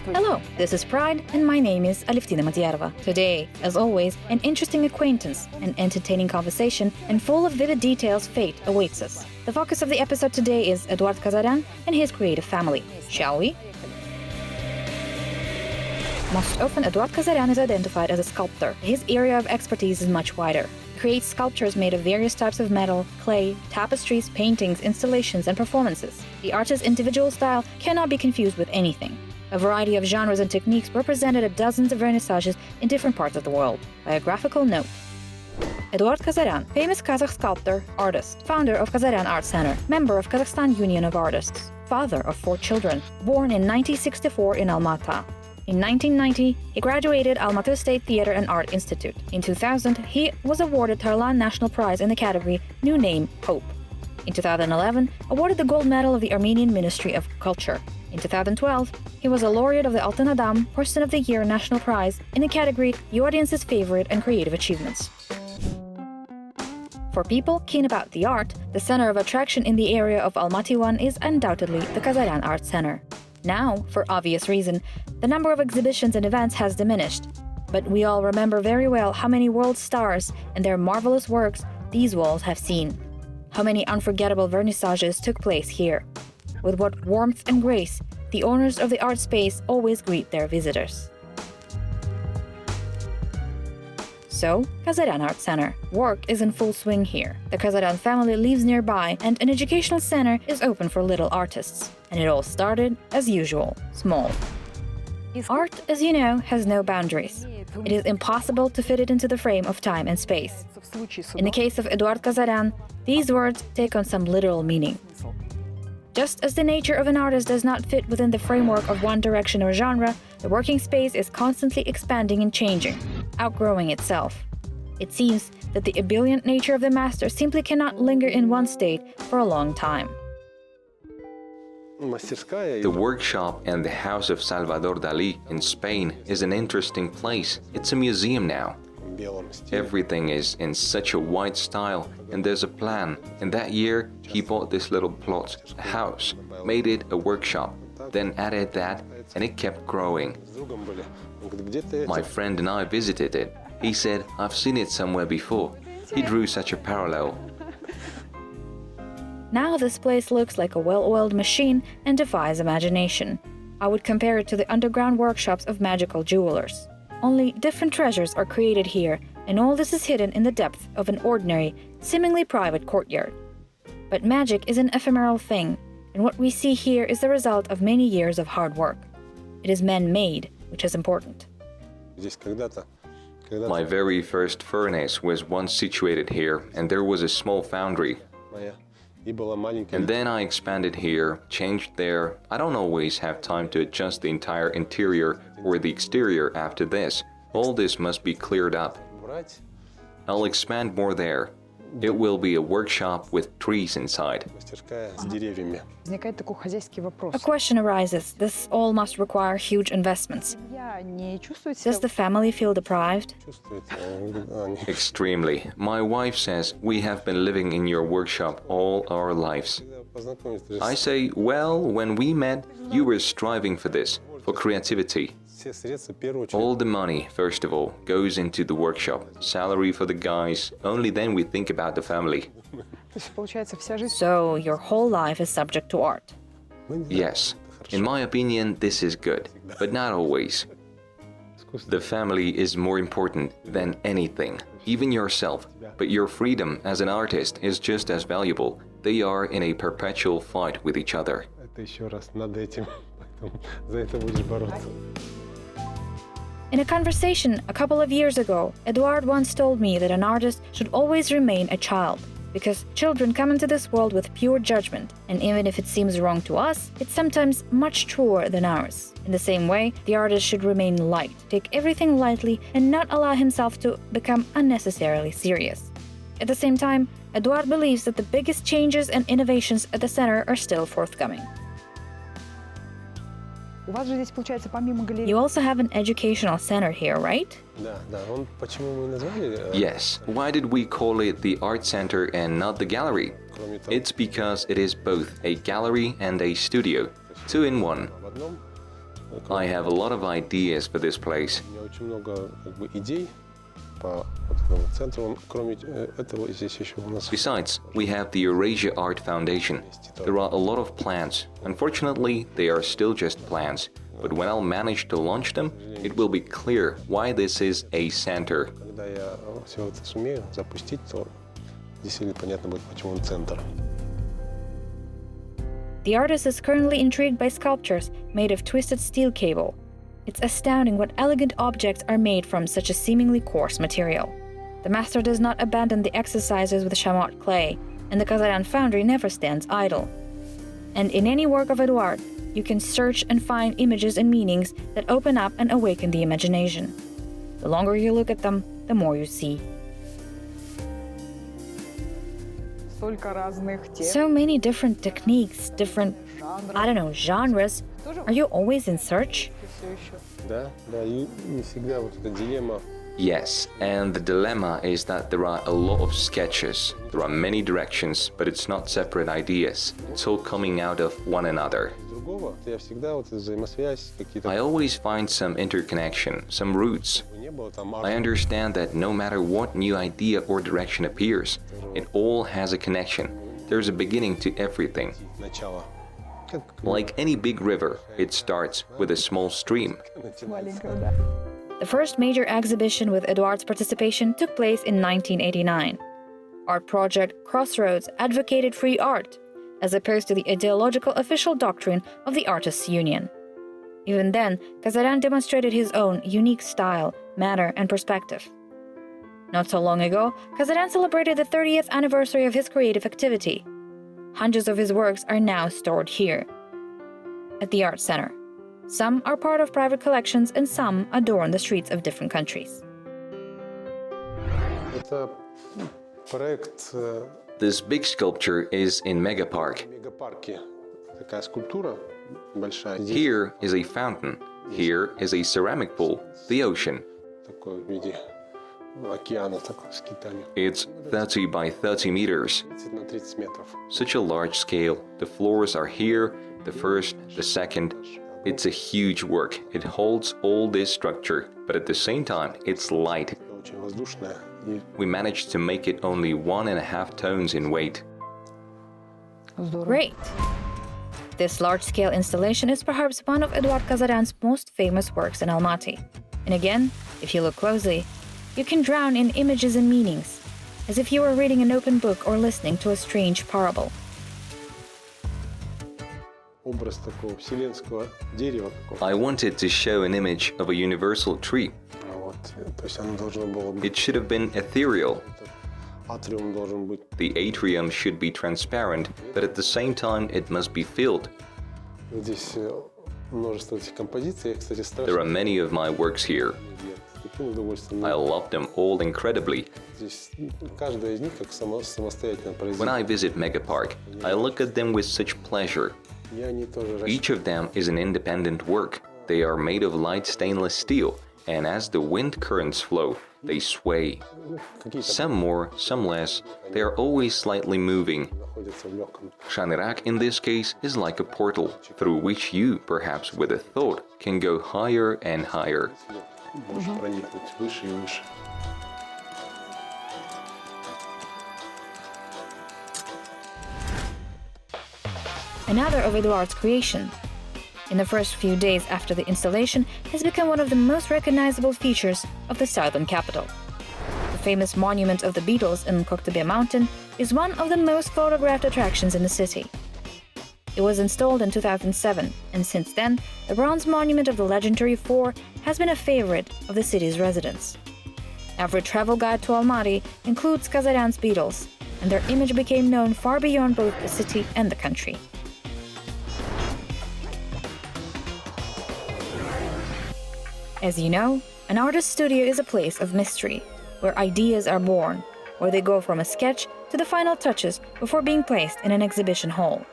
Hello, this is Pride, and my name is ALEVTINA MadYarova. Today, as always, an interesting acquaintance, an entertaining conversation, and full of vivid details fate awaits us. The focus of the episode today is Eduard Kazarian and his creative family. Shall we? Most often, Eduard Kazarian is identified as a sculptor. His area of expertise is much wider. He creates sculptures made of various types of metal, clay, tapestries, paintings, installations, and performances. The artist's individual style cannot be confused with anything. A variety of genres and techniques were presented at dozens of vernissages in different parts of the world. Biographical note. Eduard Kazarian, famous Kazakh sculptor, artist, founder of Kazarian Art Center, member of Kazakhstan Union of Artists, father of 4 children, born in 1964 in Almaty. In 1990, he graduated Almaty State Theater and Art Institute. In 2000, he was awarded Tarlan National Prize in the category New Name, Hope. In 2011, awarded the Gold Medal of the Armenian Ministry of Culture. In 2012, he was a laureate of the Altyn Adam Person of the Year National Prize in the category The Audience's Favorite and Creative Achievements. For people keen about the art, the center of attraction in the area of Almaty 1 is undoubtedly the Kazarian Art Center. Now, for obvious reason, the number of exhibitions and events has diminished. But we all remember very well how many world stars and their marvelous works these walls have seen. How many unforgettable vernissages took place here. With what warmth and grace the owners of the art space always greet their visitors. So, Kazarian Art Center. Work is in full swing here. The Kazarian family lives nearby, and an educational center is open for little artists. And it all started, as usual, small. Art, as you know, has no boundaries. It is impossible to fit it into the frame of time and space. In the case of Eduard Kazarian, these words take on some literal meaning. Just as the nature of an artist does not fit within the framework of one direction or genre, the working space is constantly expanding and changing, outgrowing itself. It seems that the ebullient nature of the master simply cannot linger in one state for a long time. The workshop and the house of Salvador Dalí in Spain is an interesting place. It's a museum now. Everything is in such a wide style, and there's a plan. And that year, he bought this little plot, a house, made it a workshop, then added that, and it kept growing. My friend and I visited it. He said, "I've seen it somewhere before." He drew such a parallel. Now this place looks like a well-oiled machine and defies imagination. I would compare it to the underground workshops of magical jewelers. Only different treasures are created here, and all this is hidden in the depth of an ordinary, seemingly private courtyard. But magic is an ephemeral thing, and what we see here is the result of many years of hard work. It is man-made, which is important. My very first furnace was once situated here, and there was a small foundry. And then I expanded here, changed there. I don't always have time to adjust the entire interior or the exterior after this. All this must be cleared up. I'll expand more there. It will be a workshop with trees inside. A question arises. This all must require huge investments. Does the family feel deprived? Extremely. My wife says, "We have been living in your workshop all our lives." I say, "Well, when we met, you were striving for this, for creativity. All the money, first of all, goes into the workshop. Salary for the guys, only then we think about the family." So your whole life is subject to art. Yes. In my opinion, this is good, but not always. The family is more important than anything, even yourself. But your freedom as an artist is just as valuable. They are in a perpetual fight with each other. In a conversation a couple of years ago, Eduard once told me that an artist should always remain a child, because children come into this world with pure judgment, and even if it seems wrong to us, it's sometimes much truer than ours. In the same way, the artist should remain light, take everything lightly, and not allow himself to become unnecessarily serious. At the same time, Eduard believes that the biggest changes and innovations at the center are still forthcoming. You also have an educational center here, right? Yes. Why did we call it the art center and not the gallery? It's because it is both a gallery and a studio, 2 in 1. I have a lot of ideas for this place. Besides, we have the Eurasia Art Foundation. There are a lot of plans. Unfortunately, they are still just plans. But when I'll manage to launch them, it will be clear why this is a center. The artist is currently intrigued by sculptures made of twisted steel cable. It's astounding what elegant objects are made from such a seemingly coarse material. The master does not abandon the exercises with chamois clay, and the Kazarian foundry never stands idle. And in any work of Eduard, you can search and find images and meanings that open up and awaken the imagination. The longer you look at them, the more you see. So many different techniques, different, genres. Are you always in search? Yes, and the dilemma is that there are a lot of sketches. There are many directions, but it's not separate ideas. It's all coming out of one another. I always find some interconnection, some roots. I understand that no matter what new idea or direction appears, it all has a connection. There's a beginning to everything. Like any big river, it starts with a small stream. The first major exhibition with Eduard's participation took place in 1989. Art project Crossroads advocated free art, as opposed to the ideological official doctrine of the Artists' Union. Even then, Kazarian demonstrated his own unique style, manner, and perspective. Not so long ago, Kazarian celebrated the 30th anniversary of his creative activity. Hundreds of his works are now stored here, at the Art Center. Some are part of private collections and some adorn the streets of different countries. This big sculpture is in Megapark. Here is a fountain. Here is a ceramic pool, the ocean. It's 30 by 30 meters. Such a large scale. The floors are here, the first, the second. It's a huge work. It holds all this structure, but at the same time, it's light. We managed to make it only 1.5 tons in weight. Great! This large-scale installation is perhaps one of Eduard Kazarian's most famous works in Almaty. And again, if you look closely, you can drown in images and meanings, as if you were reading an open book or listening to a strange parable. I wanted to show an image of a universal tree. It should have been ethereal. The atrium should be transparent, but at the same time it must be filled. There are many of my works here. I love them all incredibly. When I visit Megapark, I look at them with such pleasure. Each of them is an independent work. They are made of light stainless steel, and as the wind currents flow, they sway. Some more, some less, they are always slightly moving. Shanirak in this case is like a portal, through which you, perhaps with a thought, can go higher and higher. Another of Eduard's creation, in the first few days after the installation, has become one of the most recognizable features of the southern capital. The famous monument of the Beatles in Koktebye Mountain is one of the most photographed attractions in the city. It was installed in 2007, and since then, the bronze monument of the legendary Four has been a favorite of the city's residents. Every travel guide to Almaty includes Kazarian's Beatles, and their image became known far beyond both the city and the country. As you know, an artist's studio is a place of mystery, where ideas are born, where they go from a sketch to the final touches before being placed in an exhibition hall.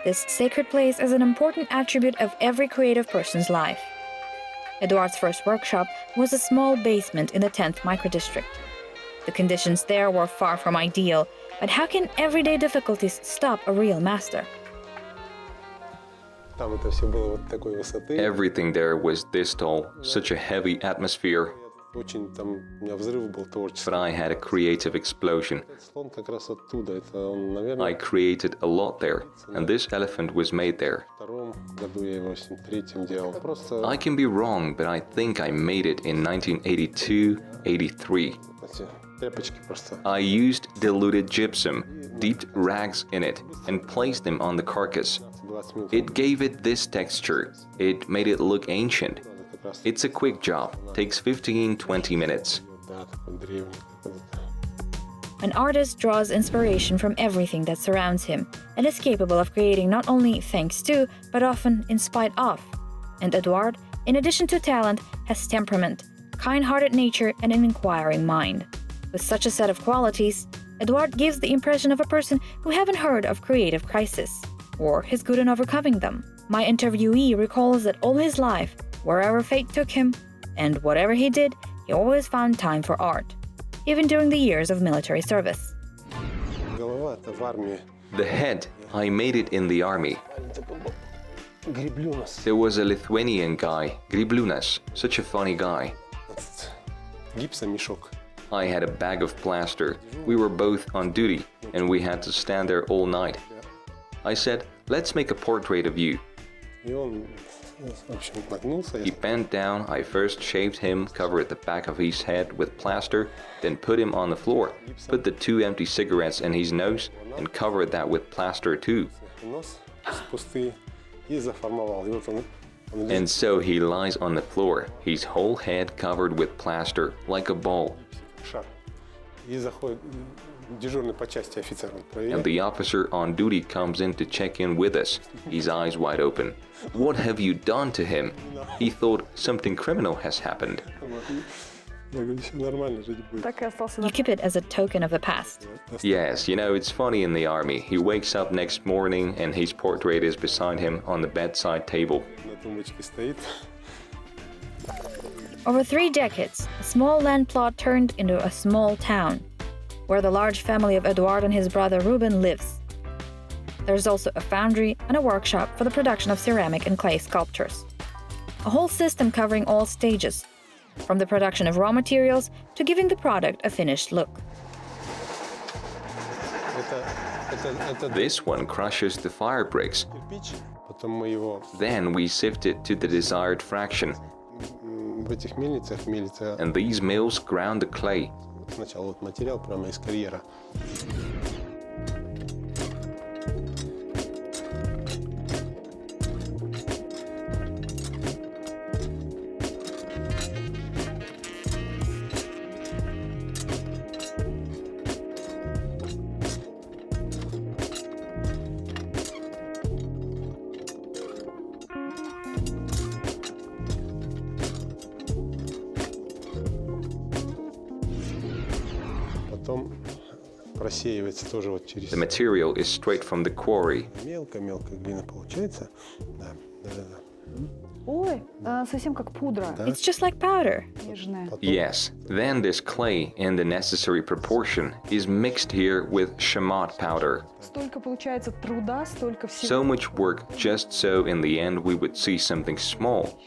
This sacred place is an important attribute of every creative person's life. Eduard's first workshop was a small basement in the 10th microdistrict. The conditions there were far from ideal, but how can everyday difficulties stop a real master? Everything there was this tall, such a heavy atmosphere. But I had a creative explosion. I created a lot there, and this elephant was made there. I can be wrong, but I think I made it in 1982-83. I used diluted gypsum, dipped rags in it, and placed them on the carcass. It gave it this texture. It made it look ancient. It's a quick job, takes 15-20 minutes. An artist draws inspiration from everything that surrounds him and is capable of creating not only thanks to, but often in spite of. And Eduard, in addition to talent, has temperament, kind-hearted nature, and an inquiring mind. With such a set of qualities, Eduard gives the impression of a person who haven't heard of creative crisis, or is good in overcoming them. My interviewee recalls that all his life, wherever fate took him, and whatever he did, he always found time for art, even during the years of military service. The head, I made it in the army. There was a Lithuanian guy, Gryblunas, such a funny guy. I had a bag of plaster. We were both on duty, and we had to stand there all night. I said, let's make a portrait of you. He bent down, I first shaved him, covered the back of his head with plaster, then put him on the floor, put the 2 empty cigarettes in his nose, and covered that with plaster too. And so he lies on the floor, his whole head covered with plaster, like a ball. And the officer on duty comes in to check in with us, his eyes wide open. What have you done to him? He thought something criminal has happened. You keep it as a token of the past. Yes, you know, it's funny in the army. He wakes up next morning and his portrait is beside him on the bedside table. Over 3 decades, a small land plot turned into a small town, where the large family of Eduard and his brother Ruben lives. There's also a foundry and a workshop for the production of ceramic and clay sculptures. A whole system covering all stages, from the production of raw materials to giving the product a finished look. This one crushes the fire bricks. Then we sift it to the desired fraction. And these mills ground the clay. The material is straight from the quarry. It's just like powder. Yes, then this clay in the necessary proportion is mixed here with shamat powder. So much work just so in the end we would see something small.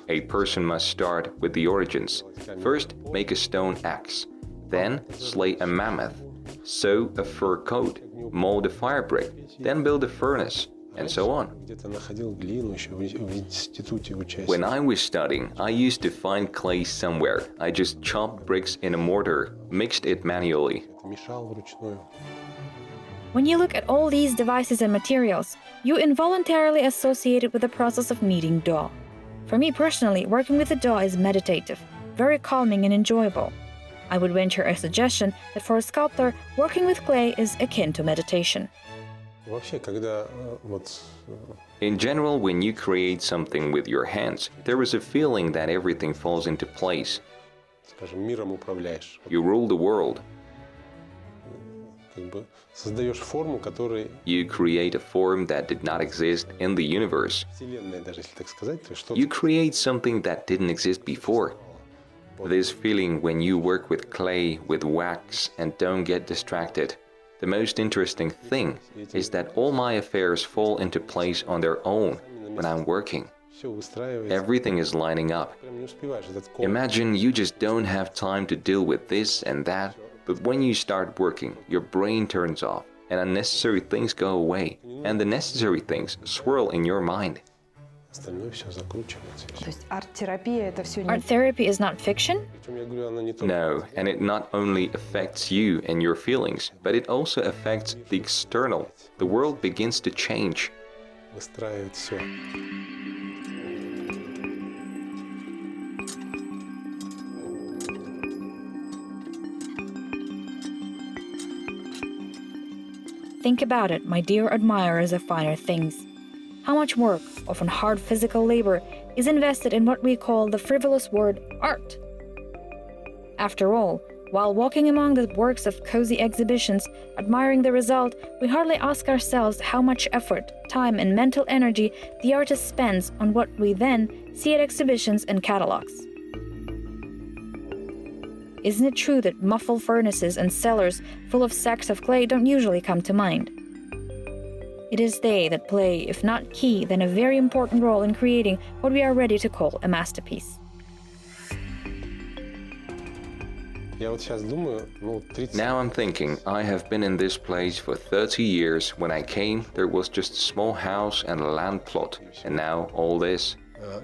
A person must start with the origins. First, make a stone axe. Then, slay a mammoth. Sew a fur coat. Mold a fire brick. Then build a furnace. And so on. When I was studying, I used to find clay somewhere. I just chopped bricks in a mortar, mixed it manually. When you look at all these devices and materials, you involuntarily associate it with the process of kneading dough. For me personally, working with the dough is meditative, very calming and enjoyable. I would venture a suggestion that for a sculptor, working with clay is akin to meditation. In general, when you create something with your hands, there is a feeling that everything falls into place. скажем, миром управляешь. You rule the world. Как бы создаешь форму, которой You create a form that did not exist in the universe. Вселенная, даже если так сказать, то что You create something that didn't exist before. This feeling when you work with clay, with wax, and don't get distracted. The most interesting thing is that all my affairs fall into place on their own when I'm working. все выстраивается. Everything is lining up. Прям не успеваешь этот ком. Imagine you just don't have time to deal with this and that, but when you start working, your brain turns off and unnecessary things go away, and the necessary things swirl in your mind. Остальное все закручивается. То есть арт-терапия это все не... Art therapy is not fiction. Причем я говорю, она не только No, and it not only affects you and your feelings, but it also affects the external. The world begins to change. выстраивает все. Think about it, my dear admirers of finer things. How much work, often hard physical labor, is invested in what we call the frivolous word art? After all, while walking among the works of cozy exhibitions, admiring the result, we hardly ask ourselves how much effort, time, and mental energy the artist spends on what we then see at exhibitions and catalogs. Isn't it true that muffled furnaces and cellars full of sacks of clay don't usually come to mind? It is they that play, if not key, then a very important role in creating what we are ready to call a masterpiece. Я вот сейчас думаю, ну, 30... Now I'm thinking, I have been in this place for 30 years. When I came, there was just a small house and a land plot, and now all this.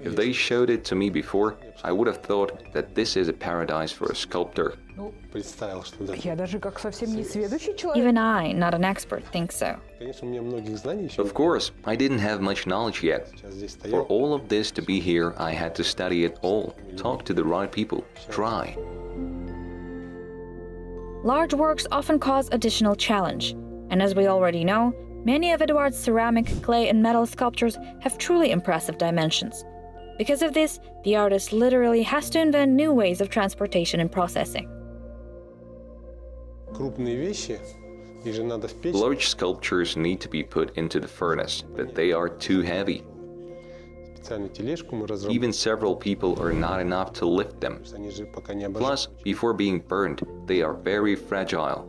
If they showed it to me before, I would have thought that this is a paradise for a sculptor. Ну, представил, что да. я даже как совсем не сведущий человек. Even I, not an expert, think so. Конечно, у меня многих знаний еще. Of course, I didn't have much knowledge yet. Сейчас здесь For стоял. all of this to be here, I had to study it all, talk to the right people, try. Large works often cause additional challenge, and as we already know, many of Eduard's ceramic, clay, and metal sculptures have truly impressive dimensions. Because of this, the artist literally has to invent new ways of transportation and processing. Крупные вещи, их же надо в печь. Large sculptures need to be put into the furnace, but they are too heavy. Специальную тележку мы разработали. Even several people are not enough to lift them. Они же пока не обожжены. Plus, before being burned, they are very fragile.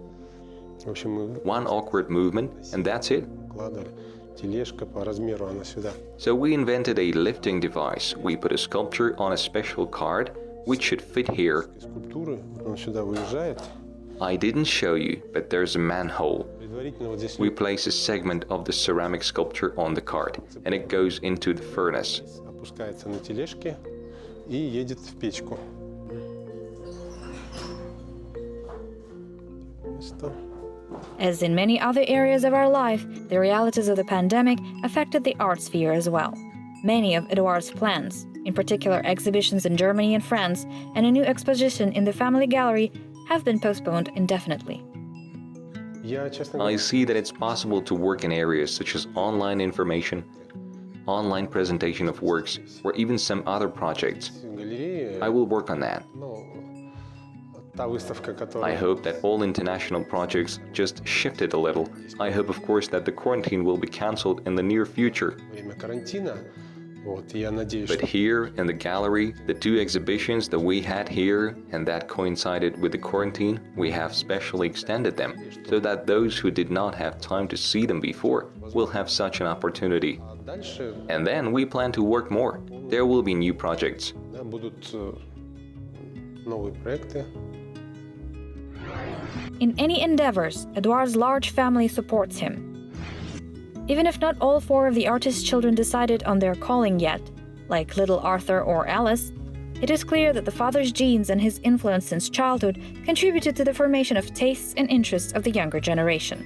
В общем, мы One awkward movement, and that's it. вкладывали. Тележка по размеру, она сюда. So we invented a lifting device. We put a sculpture on a special cart, which should fit here. Из скульптуры он сюда выезжает. I didn't show you, but there's a manhole. Предварительно вот здесь We place a segment of the ceramic sculpture on the cart, and it goes into the furnace. опускается на тележке и едет в печку. Что? As in many other areas of our life, the realities of the pandemic affected the art sphere as well. Many of Eduard's plans, in particular exhibitions in Germany and France, and a new exposition in the Family Gallery, have been postponed indefinitely. Я, честно I говоря, see that it's possible to work in areas such as online information, online presentation of works, or even some other projects. в галерее, I will work on that. ну, та выставка, I которая... hope that all international projects just shifted a little. I hope, of course, that the quarantine will be cancelled in the near future. Время карантина, вот, и я надеюсь, But что here in the gallery, the two exhibitions that we had here and that coincided with the quarantine, we have specially extended them so that those who did not have time to see them before will have such an opportunity. дальше, And then we plan to work more. There will be new projects. да, будут новые проекты. In any endeavors, Eduard's large family supports him. Even if not all four of the artist's children decided on their calling yet, like little Arthur or Alice, it is clear that the father's genes and his influence since childhood contributed to the formation of tastes and interests of the younger generation.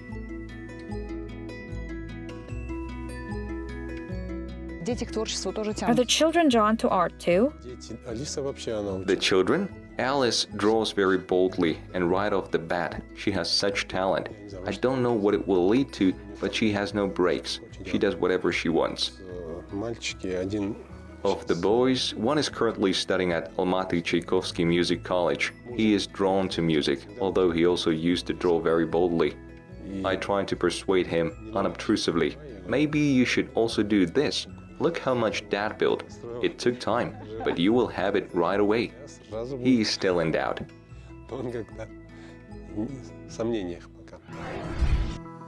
Дети к творчеству тоже Are the тянут. children drawn to art too? Дети, Алиса вообще, она The очень... children? Alice draws very boldly, and right off the bat, she has such talent. I don't know what it will lead to, but she has no breaks. She does whatever she wants. Мальчики, один Of the boys, one is currently studying at Almaty Tchaikovsky Music College. He is drawn to music, although he also used to draw very boldly. I tried to persuade him unobtrusively. Maybe you should also do this. Look how much Dad built. It took time, but you will have it right away. He is still in doubt.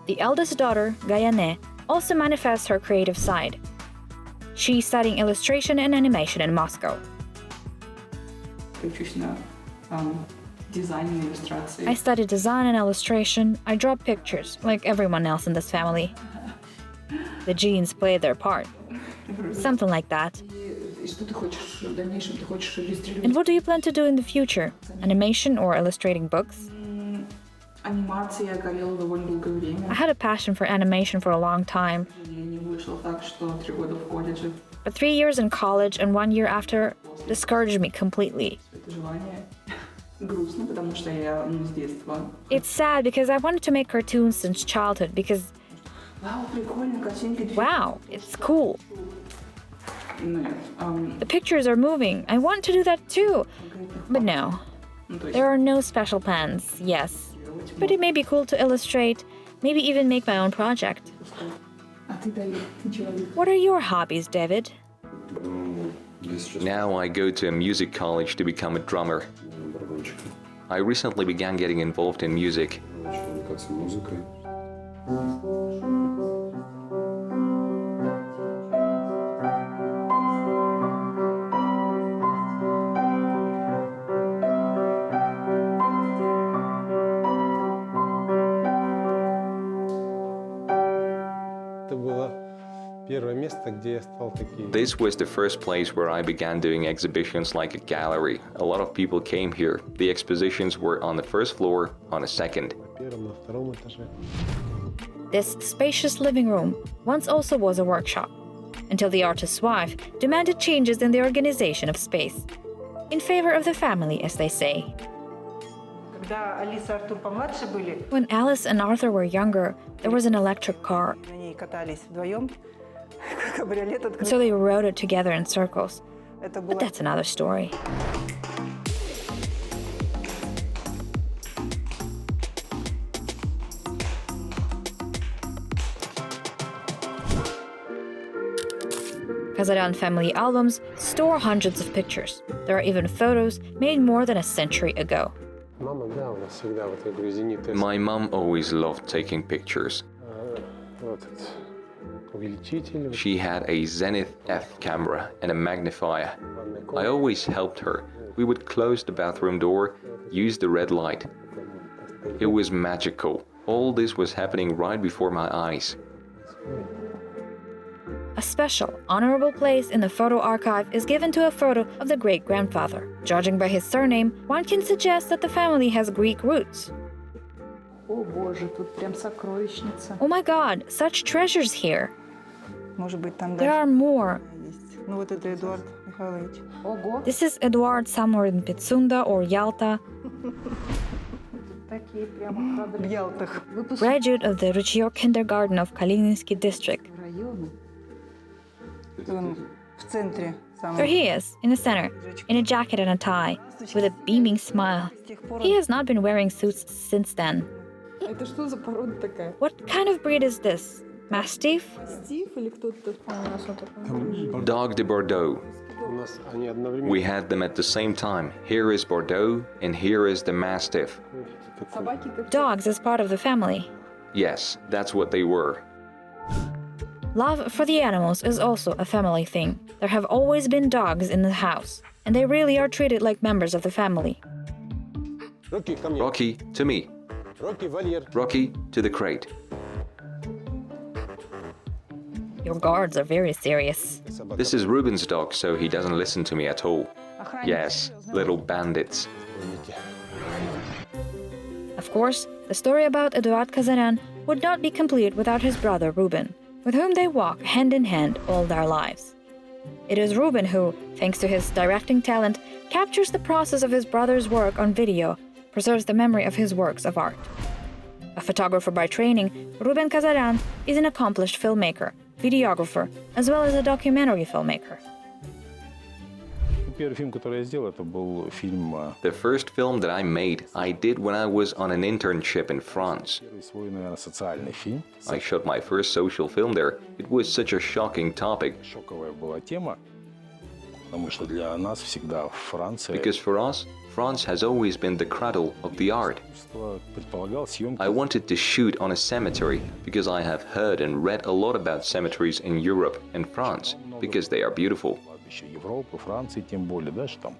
The eldest daughter, GAYANE, also manifests her creative side. She's studying illustration and animation in Moscow. I study design and illustration. I draw pictures, like everyone else in this family. The genes play their part. Something like that. And what do you plan to do in the future? Animation or illustrating books? I had a passion for animation for a long time. But 3 years in college and 1 year after discouraged me completely. It's sad because I wanted to make cartoons since childhood because wow, it's cool. The pictures are moving. I want to do that too. But no. There are no special plans, yes. But it may be cool to illustrate, maybe even make my own project. What are your hobbies, David? Now I go to a music college to become a drummer. I recently began getting involved in music. This was the first place where I began doing exhibitions like a gallery. A lot of people came here. The expositions were on the first floor, on a second. This spacious living room once also was a workshop, until the artist's wife demanded changes in the organization of space, in favor of the family, as they say. When Alice and Arthur were younger, there was an electric car. So they rode it together in circles. But that's another story. Kazarian family albums store hundreds of pictures. There are even photos made more than a century ago. My mom always loved taking pictures. She had a Zenith F camera and a magnifier. I always helped her. We would close the bathroom door, use the red light. It was magical. All this was happening right before my eyes. A special, honorable place in the photo archive is given to a photo of the great-grandfather. Judging by his surname, one can suggest that the family has Greek roots. Oh my God, such treasures here. There are more. This is Eduard somewhere in Pitsunda or Yalta. Graduate of the Rutschio Kindergarten of Kalininski district. There he is, in the center, in a jacket and a tie, with a beaming smile. He has not been wearing suits since then. What kind of breed is this? Mastiff? Dog de Bordeaux. We had them at the same time. Here is Bordeaux, and here is the Mastiff. Dogs as part of the family. Yes, that's what they were. Love for the animals is also a family thing. There have always been dogs in the house, and they really are treated like members of the family. Rocky, to me. Rocky, to the crate. Your guards are very serious. This is Ruben's dog, so he doesn't listen to me at all. Yes, little bandits. Of course, the story about Eduard Kazarian would not be complete without his brother Ruben, with whom they walk hand in hand all their lives. It is Ruben who, thanks to his directing talent, captures the process of his brother's work on video, preserves the memory of his works of art. A photographer by training, Ruben Kazarian is an accomplished filmmaker, videographer, as well as a documentary filmmaker. первый фильм, который я сделал, это был фильм The first film that I did when I was on an internship in France. первый свой, наверное, социальный фильм. I shot my first social film there. It was such a shocking topic Шоковая была тема, потому что для нас всегда Франция because for us, France has always been the cradle of the art. предполагал съемки I wanted to shoot on a cemetery because I have heard and read a lot about cemeteries in Europe and France because they are beautiful. кладбища Европы, Франции, тем более, да, что там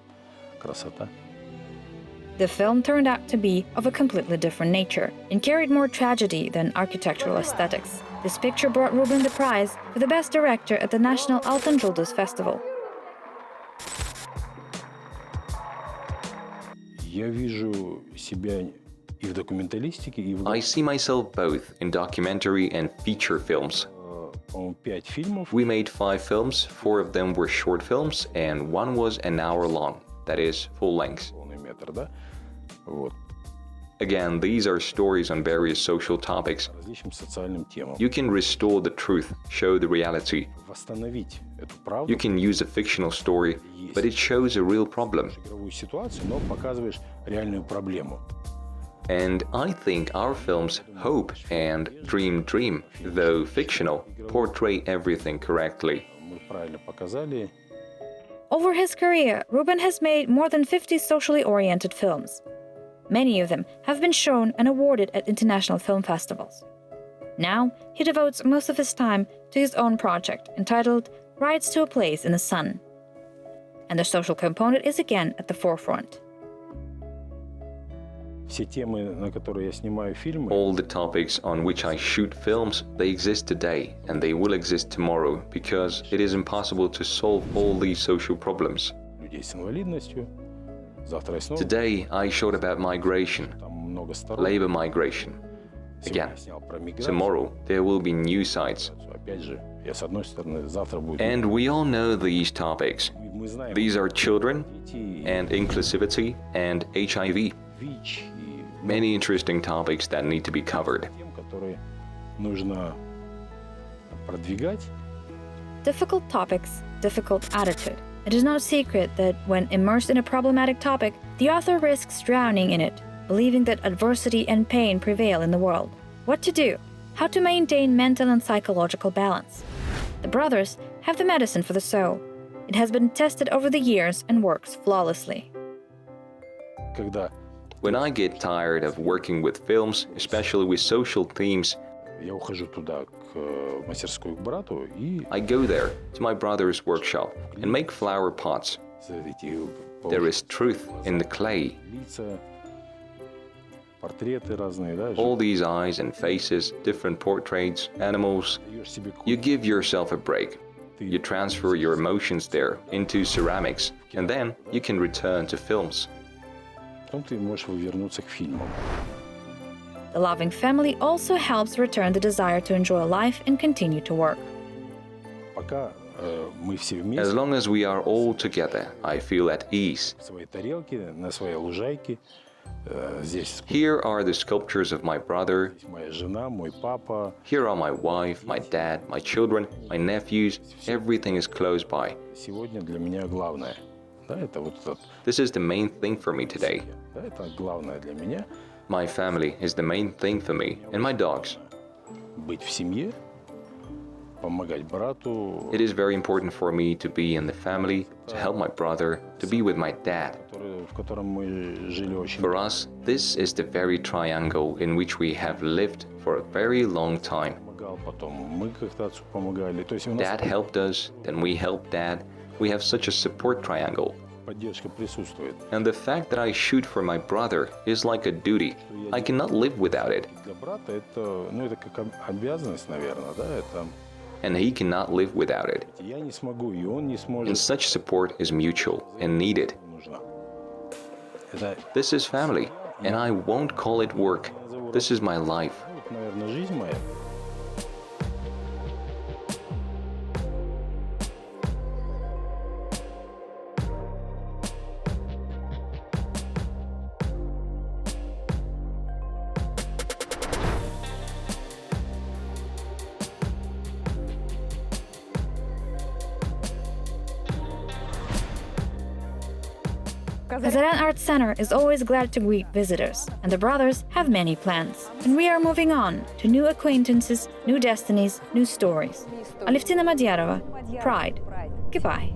красота. The film turned out to be of a completely different nature and carried more tragedy than architectural aesthetics. This picture brought Ruben the prize for the best director at the National Altın Festival. Я вижу себя и в документалистике, и в I see myself both in documentary and feature films. по-моему, 5 фильмов. We made 5 films, 4 of them were short films, and 1 was an hour long, that is, full length. Полный метр, да? Вот. Again, these are stories on various social topics. Различным социальным темам. You can restore the truth, show the reality. Восстановить эту правду. You can use a fictional story, but it shows a real problem. Игровую ситуацию, но показываешь реальную проблему. And I think our films Hope and Dream, though fictional, portray everything correctly. Мы правильно показали. Over his career, Ruben has made more than 50 socially oriented films. Many of them have been shown and awarded at international film festivals. Now, he devotes most of his time to his own project entitled Rides to a Place in the Sun. And the social component is again at the forefront. Все темы, на которые я снимаю фильмы, All the topics on which I shoot films, they exist today and they will exist tomorrow because it is impossible to solve all these social problems. людей с инвалидностью. Завтра я снова. Today I showed about migration, Там много сторон. labor migration. Сегодня Again, я снял про миграцию. tomorrow there will be new sides. Опять же, я с одной стороны, завтра будет. And we all know these topics. Мы знаем, These are children дети, and inclusivity and HIV. ВИЧ и Many interesting topics that need to be covered. тем, которые нужно продвигать. Difficult topics, difficult attitude. It is no secret that when immersed in a problematic topic, the author risks drowning in it, believing that adversity and pain prevail in the world. What to do? How to maintain mental and psychological balance? The brothers have the medicine for the soul. It has been tested over the years and works flawlessly. Когда When I get tired of working with films, especially with social themes, я ухожу туда, к мастерской к брату, и I go there to my brother's workshop and make flower pots. эти There is truth in the clay. лица, портреты разные, да, All these eyes and faces, different portraits, animals. даешь себе You give yourself a break. You transfer your emotions there into ceramics, and then you can return to films. потом ты можешь вернуться к фильмам. The loving family also helps return the desire to enjoy life and continue to work. Пока мы все As вместе long as we are all together, I feel at ease. в своей тарелке, на своей лужайке, здесь Here are the sculptures of my brother. моя жена, мой папа. Here are my wife, my dad, my children, my nephews. Everything is close by. Сегодня для меня главное. Да, это вот этот, This is the main thing for me today. да, это главное для меня. My family is the main thing for me, and my dogs. Быть в семье, помогать брату, It is very important for me to be in the family, to help my brother, to be with my dad. в котором мы жили очень. For us, this is the very triangle in which we have lived for a very long time. Помогал, потом мы как-то отцу помогали. То есть у нас Dad helped us, then we helped Dad. We have such a support triangle. поддержка присутствует. And the fact that I shoot for my brother is like a duty. I cannot live without it. Для брата это, ну, это как обязанность, наверное, да, это And he cannot live without it. я не смогу, и он не And сможет. such support is mutual and needed. Нужна. Это, This is family, and I won't call it work. This is my life. вот, наверное, жизнь моя. Kazarian Art Center is always glad to greet visitors, and the brothers have many plans. And we are moving on to new acquaintances, new destinies, new stories. ALEVTINA MADYAROVA, Pride. Goodbye.